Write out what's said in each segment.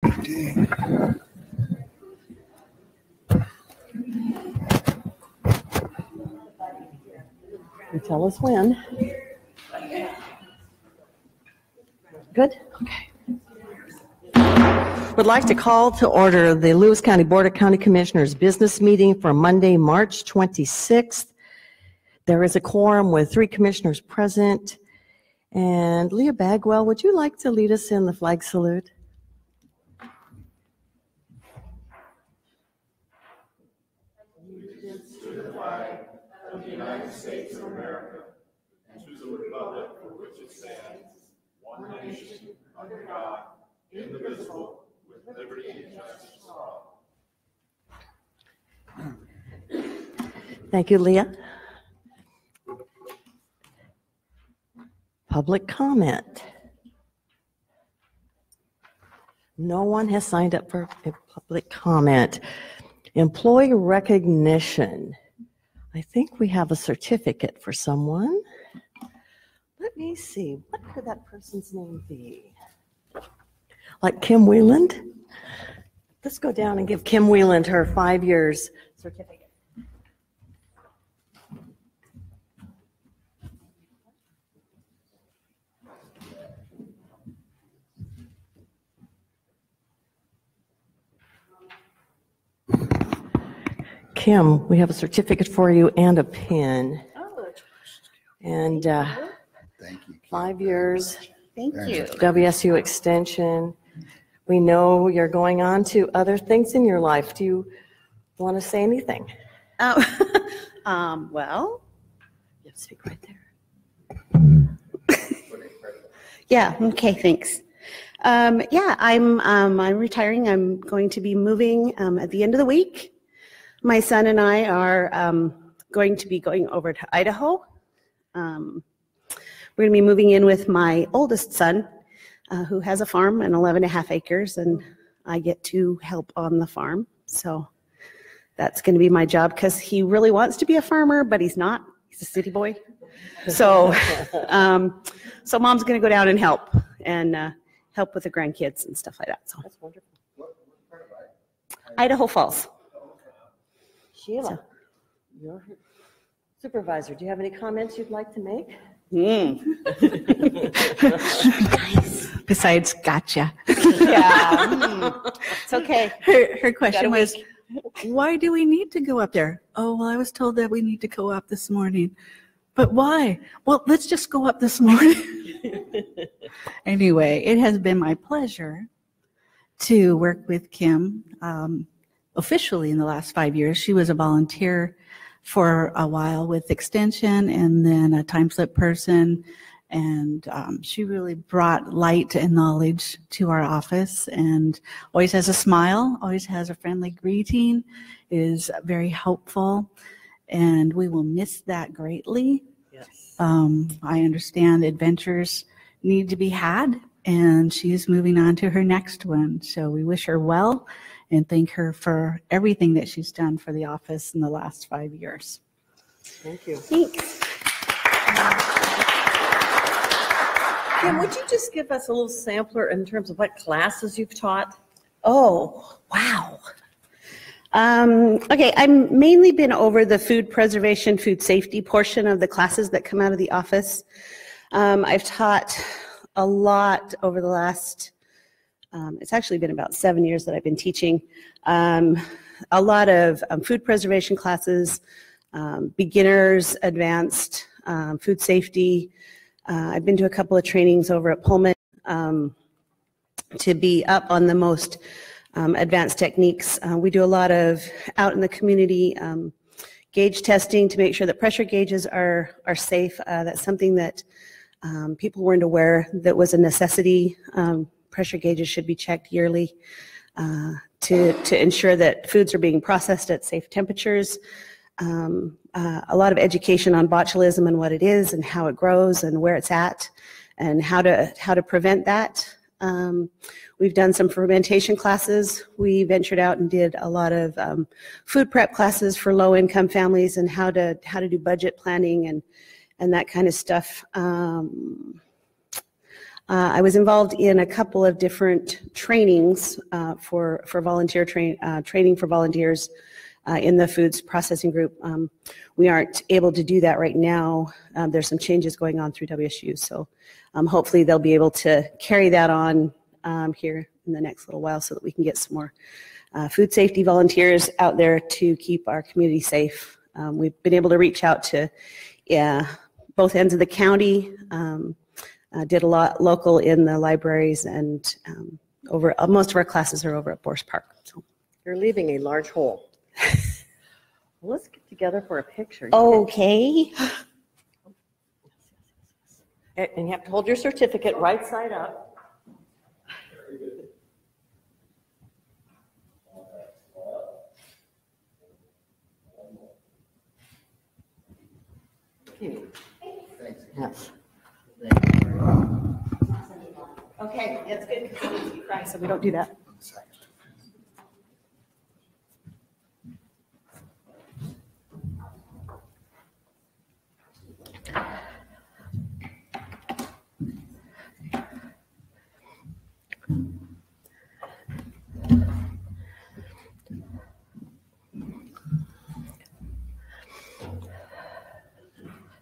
Okay. You tell us when. Good? Okay. Would like to call to order the Lewis County Board of County Commissioners business meeting for Monday, March 26th. There is a quorum with 3 commissioners present. And Leah Bagwell, would you like to lead us in the flag salute? Allegiance to the flag of the United States of America and to the republic for which it stands, one nation, under God, indivisible, with liberty and justice for all. Thank you, Leah. Public comment. No one has signed up for a public comment. Employee recognition. I think we have a certificate for someone. Let me see. What could that person's name be? Like Kim Wheeland? Let's go down and give Kim Wheeland her 5 years certificate. Kim, we have a certificate for you and a pin. Oh, and Thank you. 5 years. thank you. WSU extension. We know you're going on to other things in your life. Do you want to say anything? Well, You have to speak right there. yeah, okay, thanks. Yeah, I'm retiring. I'm going to be moving at the end of the week. My son and I are going to be going over to Idaho. We're going to be moving in with my oldest son, who has a farm and 11.5 acres, and I get to help on the farm. So that's going to be my job because he really wants to be a farmer, but he's not. He's a city boy. So, so mom's going to go down and help with the grandkids and stuff like that. So That's wonderful. What part of Idaho Falls. Sheila, you're her supervisor. Do you have any comments you'd like to make? Besides, gotcha. Yeah, it's okay. Her question was, why do we need to go up there? Oh, well, I was told that we need to go up this morning. But why? Well, let's just go up this morning. Anyway, it has been my pleasure to work with Kim officially in the last 5 years. She was a volunteer for a while with Extension and then a time slip person. And she really brought light and knowledge to our office and always has a smile, always has a friendly greeting, is very helpful. And we will miss that greatly. Yes. I understand adventures need to be had, and she's moving on to her next one. So we wish her well and thank her for everything that she's done for the office in the last 5 years. Thank you. Thanks. Kim, would you just give us a little sampler in terms of what classes you've taught? Oh, wow. Okay, I've mainly been over the food preservation, food safety portion of the classes that come out of the office. I've taught a lot over the last, it's actually been about 7 years that I've been teaching. A lot of food preservation classes, beginners, advanced, food safety. I've been to a couple of trainings over at Pullman to be up on the most advanced techniques. We do a lot of out in the community gauge testing to make sure that pressure gauges are safe. That's something that people weren't aware that was a necessity. Pressure gauges should be checked yearly to ensure that foods are being processed at safe temperatures. A lot of education on botulism and what it is and how it grows and where it's at and how to prevent that. We've done some fermentation classes. We ventured out and did a lot of food prep classes for low-income families and how to do budget planning and that kind of stuff. I was involved in a couple of different trainings for training for volunteers in the foods processing group. We aren't able to do that right now. There's some changes going on through WSU, so hopefully they'll be able to carry that on here in the next little while so that we can get some more food safety volunteers out there to keep our community safe. We've been able to reach out to both ends of the county, did a lot local in the libraries, and most of our classes are over at Boris Park. So. You're leaving a large hole. Well, let's get together for a picture. Okay. And you have to hold your certificate right side up. Yes. Okay, that's good because it needs to be cracked, so we don't do that.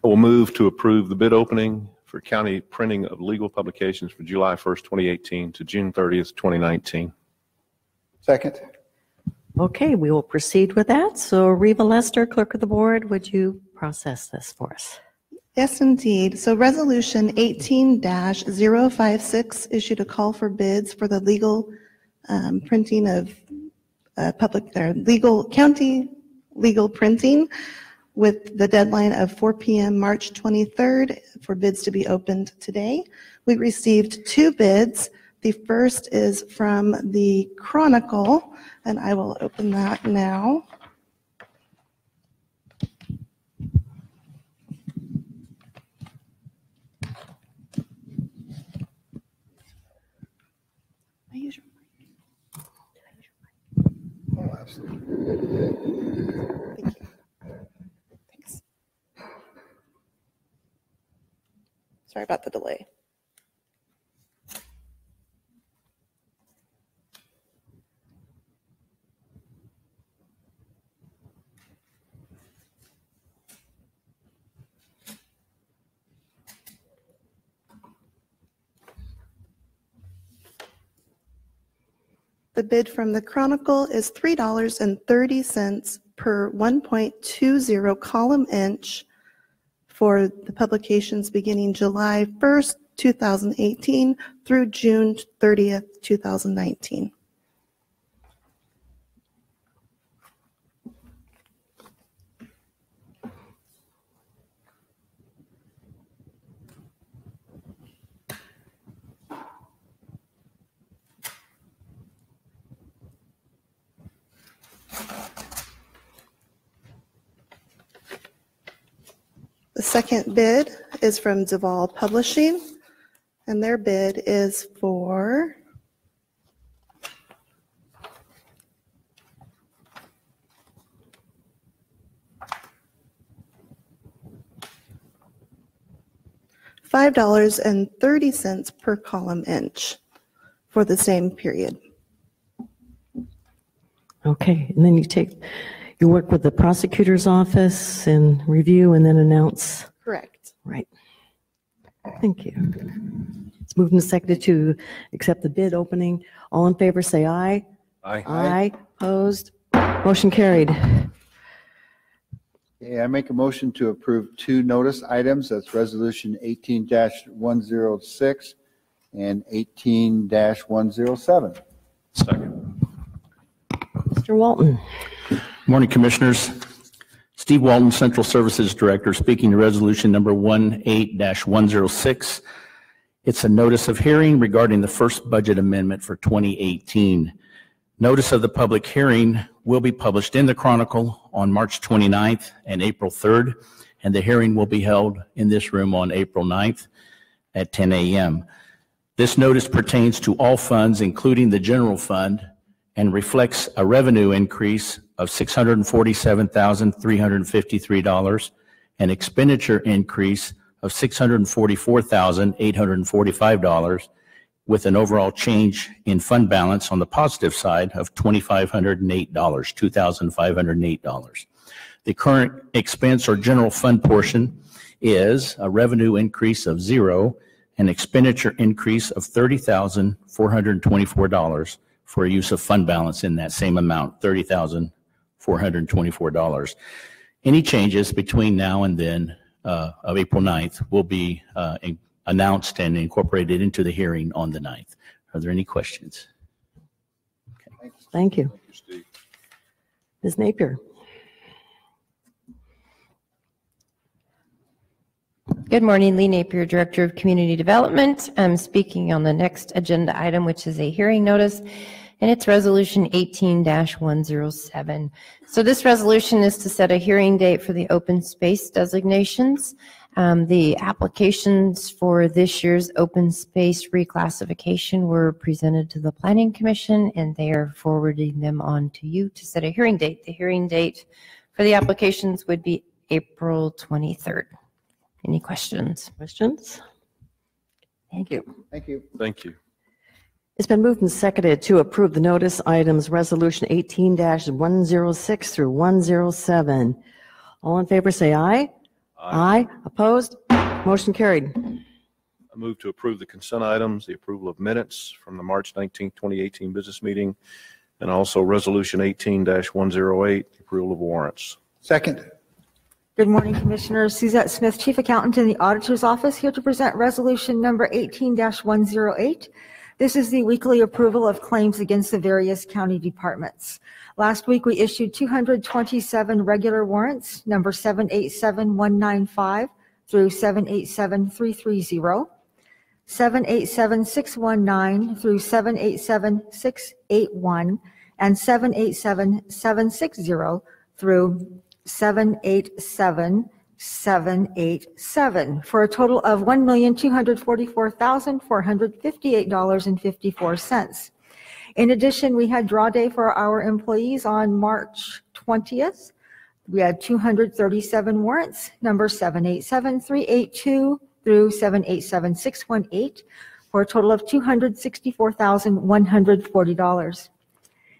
I will move to approve the bid opening for county printing of legal publications for July 1st, 2018 to June 30th, 2019. Second. Okay, we will proceed with that. So Reva Lester, Clerk of the Board, would you process this for us? Yes, indeed. So Resolution 18-056 issued a call for bids for the legal printing of county legal printing, with the deadline of 4 p.m. March 23rd for bids to be opened today. We received 2 bids. The first is from the Chronicle, and I will open that now. Oh, absolutely. Thank you. Thanks. Sorry about the delay. The bid from the Chronicle is $3.30 per 1.20 column inch for the publications beginning July 1st, 2018 through June 30th, 2019. The second bid is from Duval Publishing, and their bid is for $5.30 per column inch for the same period. Okay, and then you work with the prosecutor's office and review and then announce. Correct. Right. Thank you. It's moved and seconded to accept the bid opening. All in favor, say aye. Aye. Aye. Opposed? Motion carried. Okay, I make a motion to approve 2 notice items. That's Resolution 18-106 and 18-107. Second. Mr. Walton. Morning, Commissioners. Steve Walton, Central Services Director, speaking to Resolution number 18-106. It's a notice of hearing regarding the first budget amendment for 2018. Notice of the public hearing will be published in the Chronicle on March 29th and April 3rd, and the hearing will be held in this room on April 9th at 10 a.m. This notice pertains to all funds, including the general fund, and reflects a revenue increase of $647,353, an expenditure increase of $644,845, with an overall change in fund balance on the positive side of $2,508. The current expense or general fund portion is a revenue increase of $0, an expenditure increase of $30,424 for a use of fund balance in that same amount, $30,424. Any changes between now and then of April 9th will be announced and incorporated into the hearing on the 9th. Are there any questions? Okay. Thank you. Ms. Napier. Good morning, Lee Napier, Director of Community Development. I'm speaking on the next agenda item, which is a hearing notice, and it's Resolution 18-107. So this resolution is to set a hearing date for the open space designations. The applications for this year's open space reclassification were presented to the Planning Commission, and they are forwarding them on to you to set a hearing date. The hearing date for the applications would be April 23rd. Any questions? Questions? Thank you. Thank you. Thank you. It's been moved and seconded to approve the notice items, Resolution 18-106 through 107. All in favor say aye. Aye. Opposed? Motion carried. I move to approve the consent items, the approval of minutes from the March 19, 2018 business meeting, and also Resolution 18-108, the approval of warrants. Second. Good morning, Commissioners. Suzette Smith, Chief Accountant in the Auditor's Office, here to present Resolution number 18-108. This is the weekly approval of claims against the various county departments. Last week, we issued 227 regular warrants, number 787195 through 787330, 787619 through 787681, and 787760 through 787787 for a total of $1,244,458.54. In addition, we had draw day for our employees on March 20th. We had 237 warrants, number 787382 through 787618, for a total of $264,140.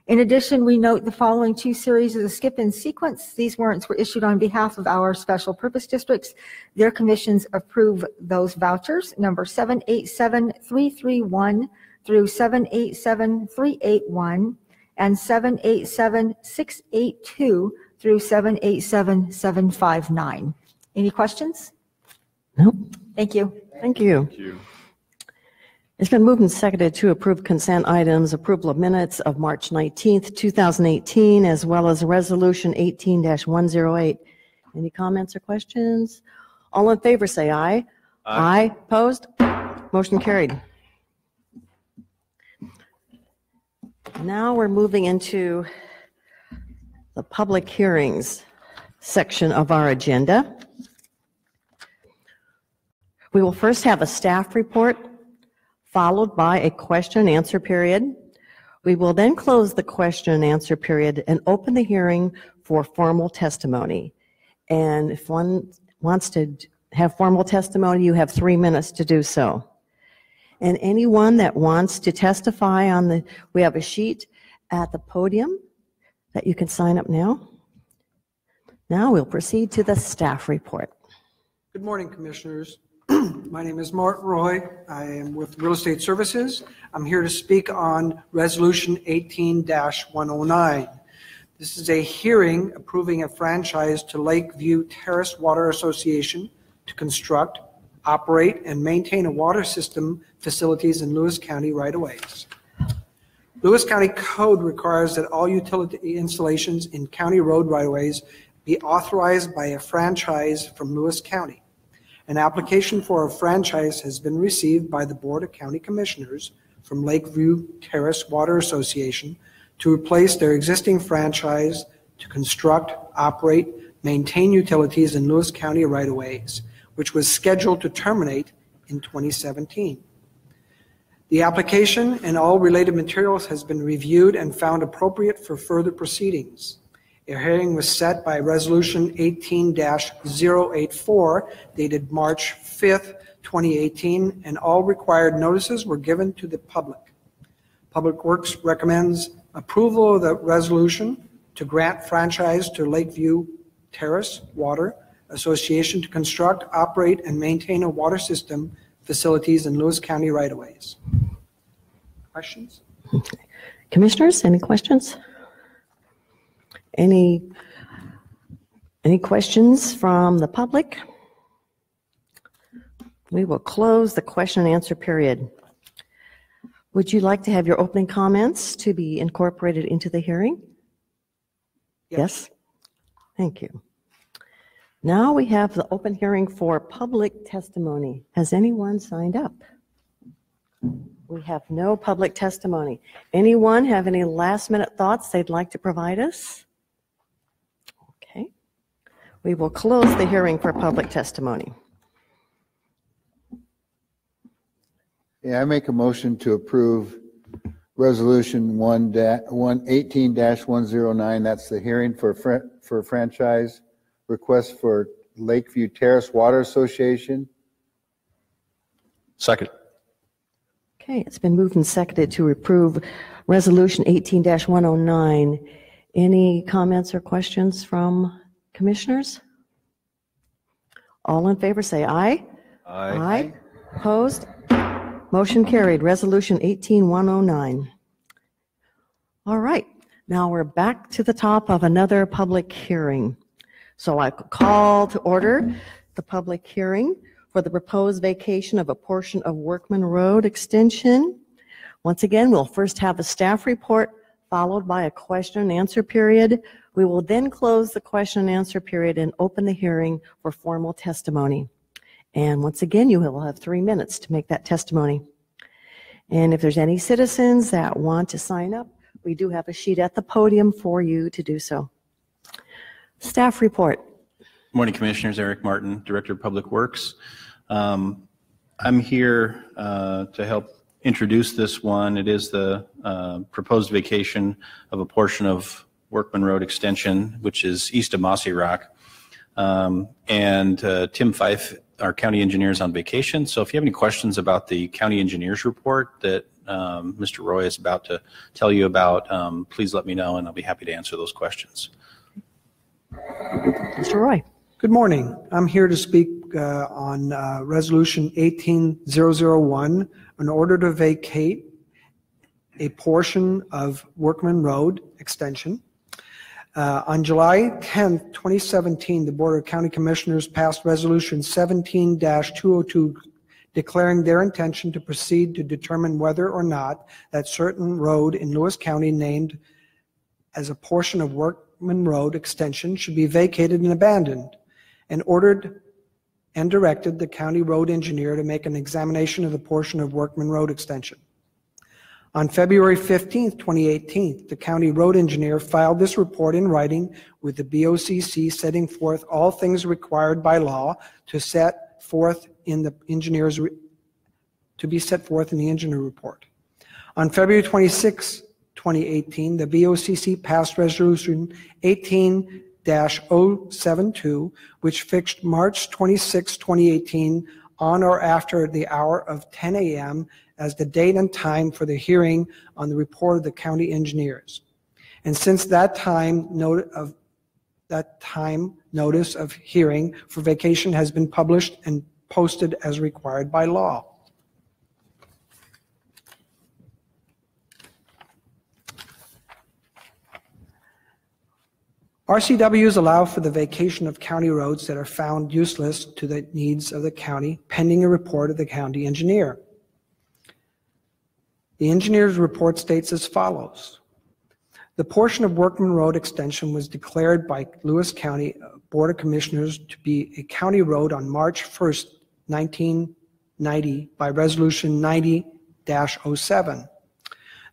In addition, we note the following two series as a skip in sequence. These warrants were issued on behalf of our special purpose districts. Their commissions approve those vouchers, number 787331 through 787381, and 787682 through 787759. Any questions? No. Thank you. Thank you. Thank you. It's been moved and seconded to approve consent items, approval of minutes of March 19th, 2018, as well as Resolution 18-108. Any comments or questions? All in favor say aye. Aye. Opposed? Motion carried. Now we're moving into the public hearings section of our agenda. We will first have a staff report, followed by a question and answer period. We will then close the question and answer period and open the hearing for formal testimony. And if one wants to have formal testimony, you have 3 minutes to do so. And anyone that wants to testify we have a sheet at the podium that you can sign up now. Now we'll proceed to the staff report. Good morning, Commissioners. My name is Mark Roy. I am with Real Estate Services. I'm here to speak on Resolution 18-109. This is a hearing approving a franchise to Lakeview Terrace Water Association to construct, operate, and maintain a water system facilities in Lewis County right-of-ways. Lewis County Code requires that all utility installations in county road right-of-ways be authorized by a franchise from Lewis County. An application for a franchise has been received by the Board of County Commissioners from Lakeview Terrace Water Association to replace their existing franchise to construct, operate, maintain utilities in Lewis County right-of-ways, which was scheduled to terminate in 2017. The application and all related materials has been reviewed and found appropriate for further proceedings. A hearing was set by Resolution 18-084 dated March 5th, 2018, and all required notices were given to the public. Public Works recommends approval of the resolution to grant franchise to Lakeview Terrace Water Association to construct, operate, and maintain a water system facilities in Lewis County right-of-ways. Questions? Commissioners, any questions? Any questions from the public? We will close the question and answer period. Would you like to have your opening comments to be incorporated into the hearing? Yes? Thank you. Now we have the open hearing for public testimony. Has anyone signed up? We have no public testimony. Anyone have any last-minute thoughts they'd like to provide us? Okay. We will close the hearing for public testimony. Yeah, I make a motion to approve Resolution 18-109. That's the hearing for franchise request for Lakeview Terrace Water Association. Second. Okay, it's been moved and seconded to approve Resolution 18-109. Any comments or questions from commissioners? All in favor say aye. Aye. Opposed? Motion carried. Resolution 18-109. All right, now we're back to the top of another public hearing. So I call to order the public hearing for the proposed vacation of a portion of Workman Road extension. Once again, we'll first have a staff report followed by a question and answer period. We will then close the question and answer period and open the hearing for formal testimony. And once again, you will have 3 minutes to make that testimony. And if there's any citizens that want to sign up, we do have a sheet at the podium for you to do so. Staff report. Morning, Commissioners. Eric Martin, Director of Public Works. I'm here to help introduce this one. It is the proposed vacation of a portion of Workman Road Extension, which is east of Mossy Rock. And Tim Fife, our county engineer, is on vacation. So if you have any questions about the county engineer's report that Mr. Roy is about to tell you about, please let me know and I'll be happy to answer those questions. Mr. Roy. Good morning. I'm here to speak on Resolution 18-001, in order to vacate a portion of Workman Road Extension. On July 10, 2017, the Board of County Commissioners passed Resolution 17-202 declaring their intention to proceed to determine whether or not that certain road in Lewis County named as a portion of Workman Road Extension should be vacated and abandoned, and ordered and directed the county road engineer to make an examination of the portion of Workman Road Extension. On February 15, 2018, the county road engineer filed this report in writing with the BOCC, setting forth all things required by law to set forth in the engineer's engineer report. On February 26, 2018, the BOCC passed Resolution 18-072, which fixed March 26, 2018 on or after the hour of 10 a.m. as the date and time for the hearing on the report of the county engineers. And since that time, notice of hearing for vacation has been published and posted as required by law. RCWs allow for the vacation of county roads that are found useless to the needs of the county, pending a report of the county engineer. The engineer's report states as follows. The portion of Workman Road Extension was declared by Lewis County Board of Commissioners to be a county road on March 1st, 1990 by Resolution 90-07.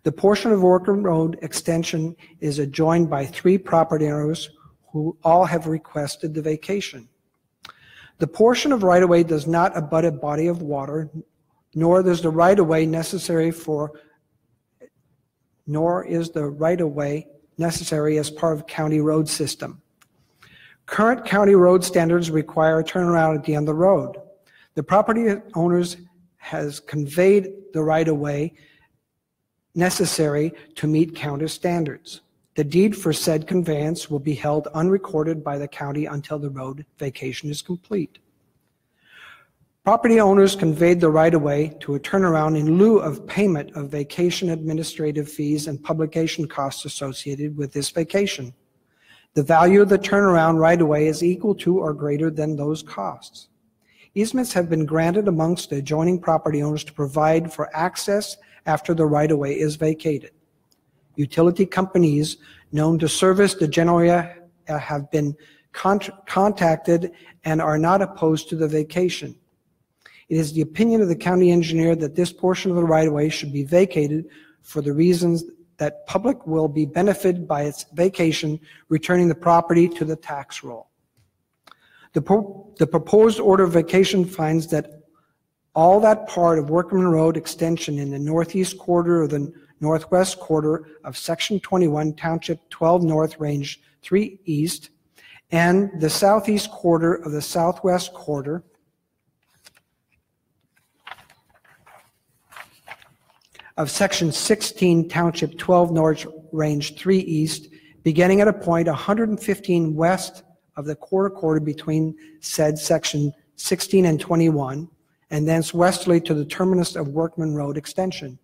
The portion of Workman Road Extension is adjoined by 3 property owners who all have requested the vacation. The portion of right-of-way does not abut a body of water, nor is the right-of-way necessary as part of county road system. Current county road standards require a turnaround at the end of the road. The property owners has conveyed the right-of-way necessary to meet county standards. The deed for said conveyance will be held unrecorded by the county until the road vacation is complete. Property owners conveyed the right-of-way to a turnaround in lieu of payment of vacation administrative fees and publication costs associated with this vacation. The value of the turnaround right-of-way is equal to or greater than those costs. Easements have been granted amongst the adjoining property owners to provide for access after the right-of-way is vacated. Utility companies known to service the general area have been contacted and are not opposed to the vacation. It is the opinion of the county engineer that this portion of the right-of-way should be vacated for the reasons that public will be benefited by its vacation, returning the property to the tax roll. The proposed order of vacation finds that all that part of Workman Road extension in the northeast quarter or the northwest quarter of Section 21, Township 12 North, Range 3 East, and the southeast quarter of the southwest quarter of Section 16, Township 12 North, Range 3 East, beginning at a point 115 west of the quarter between said Section 16 and 21, and thence westerly to the terminus of Workman Road extension.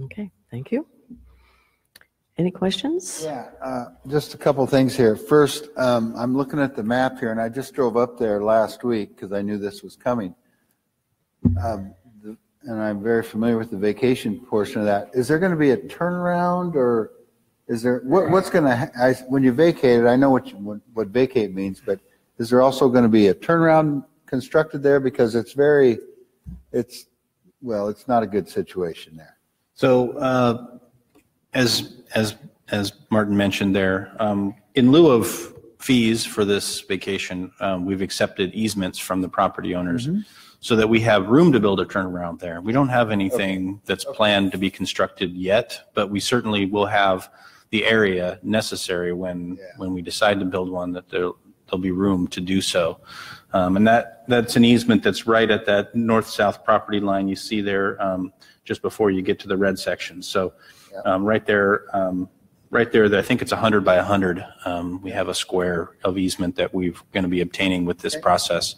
Okay, thank you. Any questions? Yeah, just a couple things here. First, I'm looking at the map here, and I just drove up there last week because I knew this was coming. And I'm very familiar with the vacation portion of that. Is there going to be a turnaround, or is there what's going to when you vacate it? I know what vacate means, but is there also going to be a turnaround constructed there, because it's not a good situation there. So as Martin mentioned there, in lieu of fees for this vacation, we've accepted easements from the property owners so that we have room to build a turnaround there. We don't have anything that's planned to be constructed yet, but we certainly will have the area necessary when we decide to build one, that there'll be room to do so. And that's an easement that's right at that north-south property line you see there, just before you get to the red section. So right there, I think it's 100 by 100. We have a square of easement that we're going to be obtaining with this process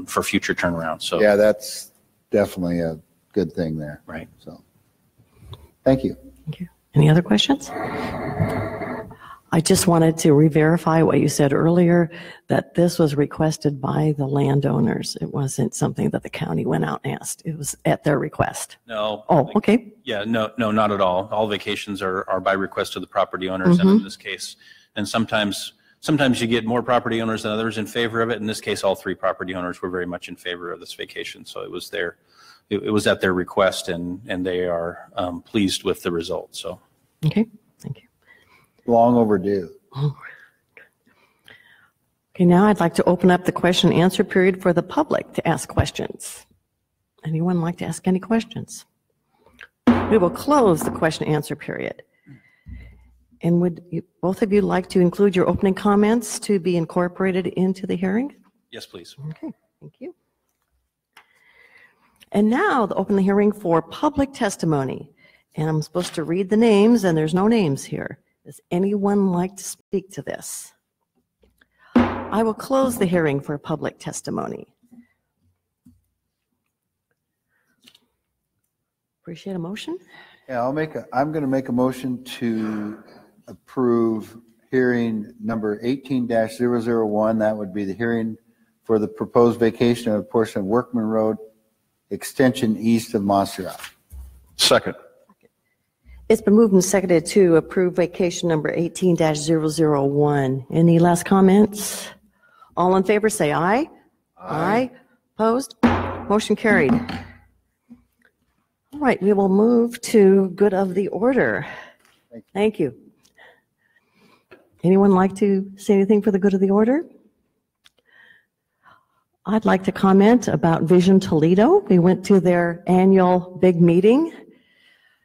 for future turnaround. So yeah, that's definitely a good thing there. Right. So thank you. Thank you. Any other questions? I just wanted to re-verify what you said earlier, that this was requested by the landowners. It wasn't something that the county went out and asked. It was at their request. No. Oh, okay. Yeah, no, not at all. All vacations are by request of the property owners, and in this case, and sometimes you get more property owners than others in favor of it. In this case, all three property owners were very much in favor of this vacation, so it was at their request, and they are pleased with the result. So. Okay, thank you. Long overdue. Okay, now I'd like to open up the question and answer period for the public to ask questions. Anyone like to ask any questions? We will close the question and answer period. And would both of you like to include your opening comments to be incorporated into the hearing? Yes, please. Okay, thank you. And now the open the hearing for public testimony. And I'm supposed to read the names, and there's no names here. Does anyone like to speak to this? I will close the hearing for public testimony. Appreciate a motion. Yeah, I'm going to make a motion to approve hearing number 18-001. That would be the hearing for the proposed vacation of a portion of Workman Road extension east of Montserrat. Second. It's been moved and seconded to approve vacation number 18-001. Any last comments? All in favor say aye. Aye. Opposed? Motion carried. All right, we will move to good of the order. Thank you. Anyone like to say anything for the good of the order? I'd like to comment about Vision Toledo. We went to their annual big meeting.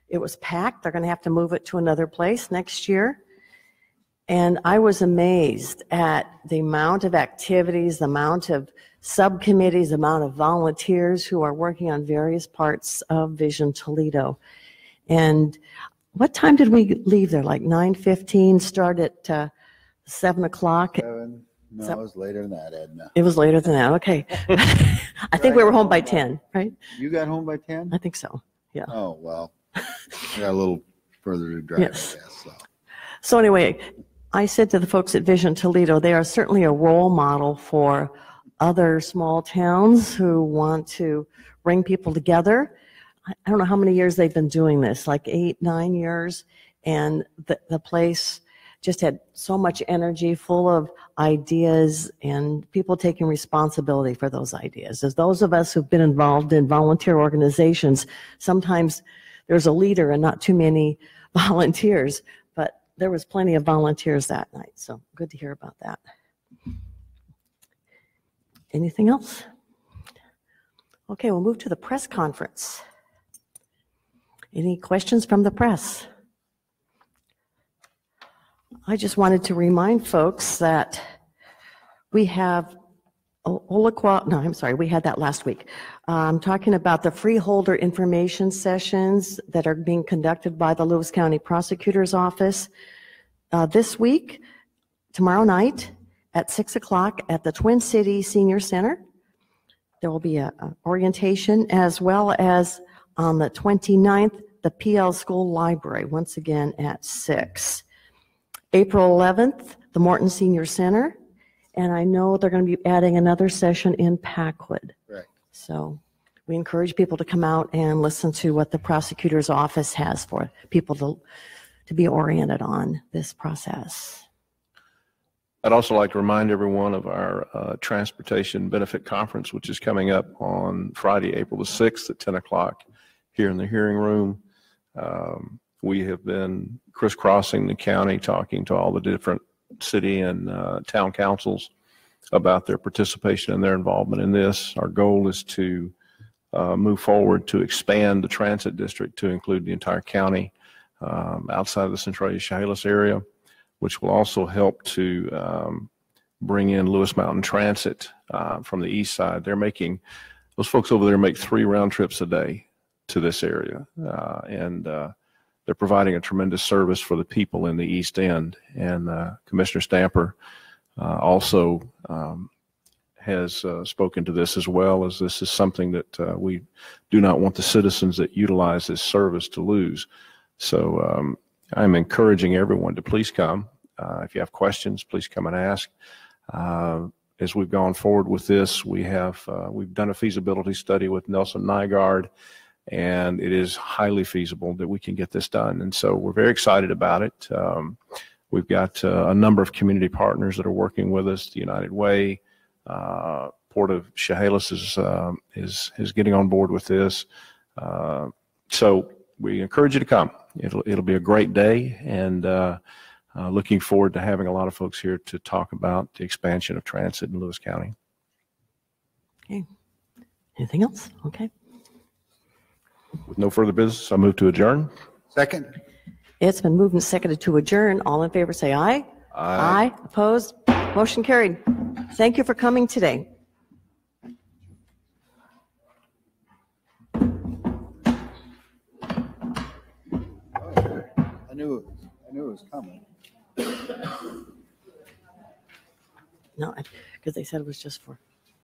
It was packed. They're going to have to move it to another place next year. And I was amazed at the amount of activities, the amount of subcommittees, the amount of volunteers who are working on various parts of Vision Toledo. And what time did we leave there? Like 9:15, start at 7 o'clock? 7? No, it was later than that, Edna. It was later than that, okay. I think we were home by 10, right? You got home by 10? I think so, yeah. Oh, well, we got a little further to drive, Yes. I guess. So. So anyway, I said to the folks at Vision Toledo, they are certainly a role model for other small towns who want to bring people together. I don't know how many years they've been doing this, like 8, 9 years, and the place just had so much energy, full of ideas, and people taking responsibility for those ideas. As those of us who've been involved in volunteer organizations, sometimes there's a leader and not too many volunteers, but there was plenty of volunteers that night, so good to hear about that. Anything else? Okay, we'll move to the press conference. Any questions from the press? I just wanted to remind folks that we have we had that last week. I'm talking about the freeholder information sessions that are being conducted by the Lewis County Prosecutor's Office this week, tomorrow night at 6 o'clock at the Twin City Senior Center. There will be an orientation, as well as on the 29th, the PL School Library, once again at 6. April 11th, the Morton Senior Center, and I know they're going to be adding another session in Packwood. Right. So we encourage people to come out and listen to what the prosecutor's office has for people to be oriented on this process. I'd also like to remind everyone of our Transportation Benefit Conference, which is coming up on Friday, April the 6th at 10 o'clock here in the hearing room. We have been crisscrossing the county, talking to all the different city and town councils about their participation and their involvement in this. Our goal is to move forward to expand the transit district to include the entire county outside of the Centralia Chehalis area, which will also help to bring in Lewis Mountain Transit from the east side. Those folks over there make 3 round trips a day to this area, and they're providing a tremendous service for the people in the East End. And Commissioner Stamper also has spoken to this, as well, as this is something that we do not want the citizens that utilize this service to lose. So I'm encouraging everyone to please come. If you have questions, please come and ask. As we've gone forward with this, we've done a feasibility study with Nelson Nygaard, and it is highly feasible that we can get this done. And so we're very excited about it. We've got a number of community partners that are working with us. The United Way, Port of Chehalis is getting on board with this. So we encourage you to come. It'll be a great day, and looking forward to having a lot of folks here to talk about the expansion of transit in Lewis County. Okay. Anything else? Okay. With no further business, I move to adjourn. Second. It's been moved and seconded to adjourn. All in favor say aye. Aye. Opposed? Motion carried. Thank you for coming today. I knew it was coming. No, because they said it was just for